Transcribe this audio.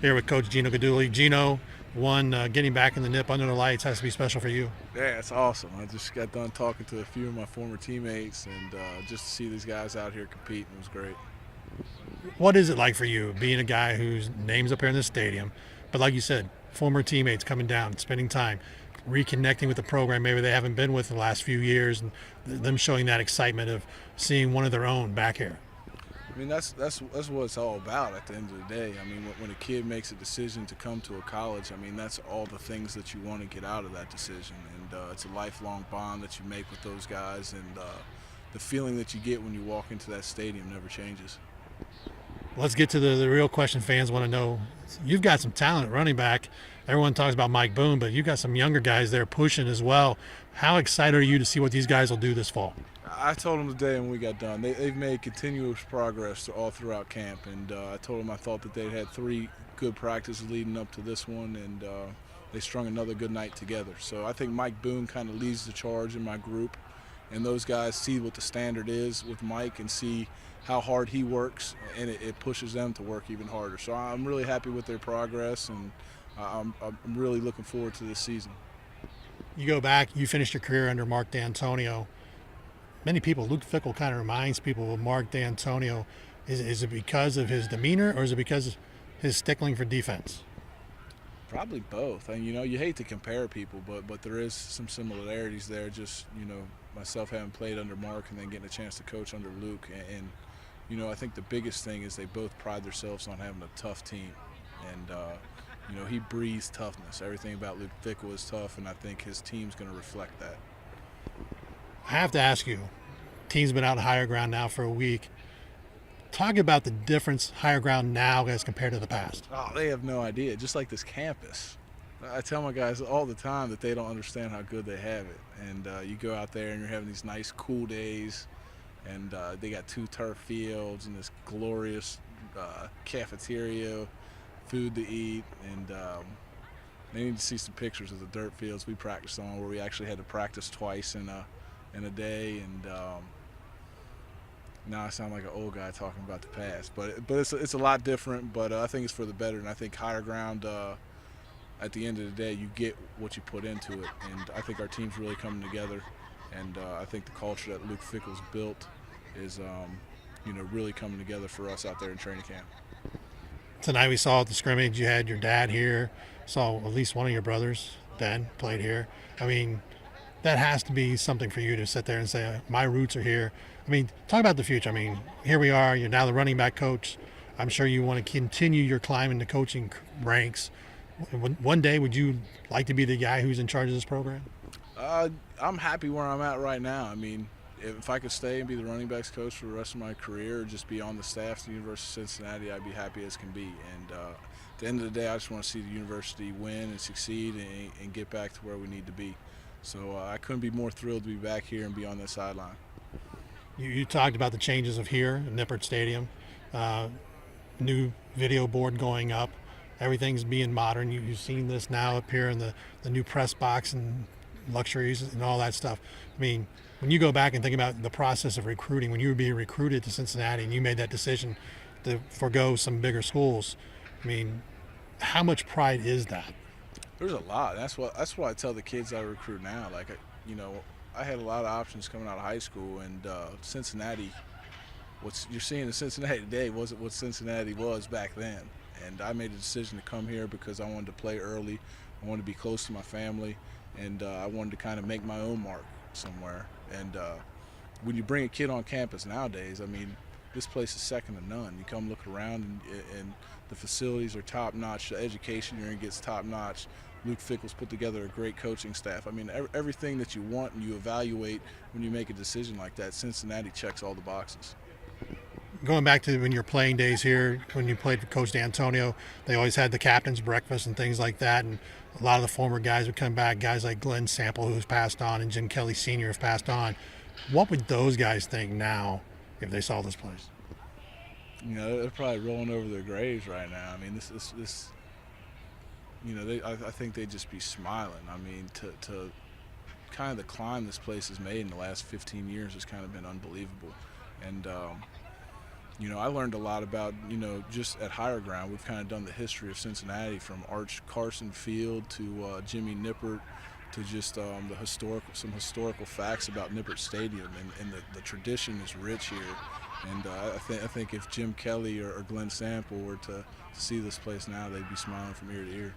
Here with Coach Gino Guidugli. Gino, getting back in the nip under the lights has to be special for you. Yeah, it's awesome. I just got done talking to a few of my former teammates, and just to see these guys out here competing was great. What is it like for you being a guy whose name's up here in the stadium, but like you said, former teammates coming down, spending time, reconnecting with the program maybe they haven't been with the last few years, and them showing that excitement of seeing one of their own back here? I mean, that's what it's all about at the end of the day. I mean, when a kid makes a decision to come to a college, I mean, that's all the things that you want to get out of that decision, and it's a lifelong bond that you make with those guys, and the feeling that you get when you walk into that stadium never changes. Let's get to the real question fans want to know. You've got some talent at running back. Everyone talks about Mike Boone, but you've got some younger guys there pushing as well. How excited are you to see what these guys will do this fall? I told them today when we got done, they've made continuous progress all throughout camp, and I told them I thought that they'd had 3 good practices leading up to this one, and they strung another good night together. So I think Mike Boone kind of leads the charge in my group, and those guys see what the standard is with Mike and see how hard he works, and it pushes them to work even harder. So I'm really happy with their progress, and I'm really looking forward to this season. You go back, you finished your career under Mark Dantonio. Many people, Luke Fickell kind of reminds people of Mark Dantonio. Is it because of his demeanor, or is it because of his stickling for defense? Probably both. And you hate to compare people, but there is some similarities there. Just myself having played under Mark and then getting a chance to coach under Luke, and I think the biggest thing is they both pride themselves on having a tough team, and he breathes toughness. Everything about Luke Fickell is tough, and I think his team's going to reflect that. I have to ask you, team's been out higher ground now for a week. Talk about the difference higher ground now as compared to the past. Oh, they have no idea. Just like this campus. I tell my guys all the time that they don't understand how good they have it. And you go out there and you're having these nice, cool days, and they got 2 turf fields and this glorious cafeteria, food to eat, and they need to see some pictures of the dirt fields we practiced on, where we actually had to practice twice in a day, and now I sound like an old guy talking about the past, but it's a lot different. But I think it's for the better, and I think higher ground. At the end of the day, you get what you put into it, and I think our team's really coming together, and I think the culture that Luke Fickell's built is, really coming together for us out there in training camp. Tonight we saw at the scrimmage, you had your dad here, saw at least one of your brothers, Ben, played here. I mean, that has to be something for you to sit there and say, my roots are here. I mean, talk about the future. I mean, here we are. You're now the running back coach. I'm sure you want to continue your climb in the coaching ranks. One day, would you like to be the guy who's in charge of this program? I'm happy where I'm at right now. I mean, if I could stay and be the running backs coach for the rest of my career, or just be on the staff at the University of Cincinnati, I'd be happy as can be. And at the end of the day, I just want to see the university win and succeed and get back to where we need to be. So I couldn't be more thrilled to be back here and be on that sideline. You talked about the changes of here at Nippert Stadium, new video board going up. Everything's being modern. You've seen this now up here in the new press box and luxuries and all that stuff. I mean, when you go back and think about the process of recruiting, when you were being recruited to Cincinnati and you made that decision to forego some bigger schools, I mean, how much pride is that? There's a lot. That's what I tell the kids I recruit now. Like, I had a lot of options coming out of high school, and Cincinnati, what you're seeing in Cincinnati today wasn't what Cincinnati was back then. And I made a decision to come here because I wanted to play early, I wanted to be close to my family, and I wanted to kind of make my own mark somewhere. And when you bring a kid on campus nowadays, I mean, this place is second to none. You come look around, and the facilities are top-notch. The education you're in gets top-notch. Luke Fickell's put together a great coaching staff. I mean, everything that you want and you evaluate when you make a decision like that, Cincinnati checks all the boxes. Going back to when your playing days here, when you played for Coach Dantonio, they always had the captain's breakfast and things like that, and a lot of the former guys would come back, guys like Glenn Sample, who's passed on, and Jim Kelly Sr. have passed on. What would those guys think now if they saw this place? They're probably rolling over their graves right now. I mean, this I think they'd just be smiling. I mean, to kind of the climb this place has made in the last 15 years has kind of been unbelievable. And You know, I learned a lot about, you know, just at higher ground. We've kind of done the history of Cincinnati from Arch Carson Field to Jimmy Nippert to just some historical facts about Nippert Stadium, and the tradition is rich here. And I think if Jim Kelly or Glenn Sample were to see this place now, they'd be smiling from ear to ear.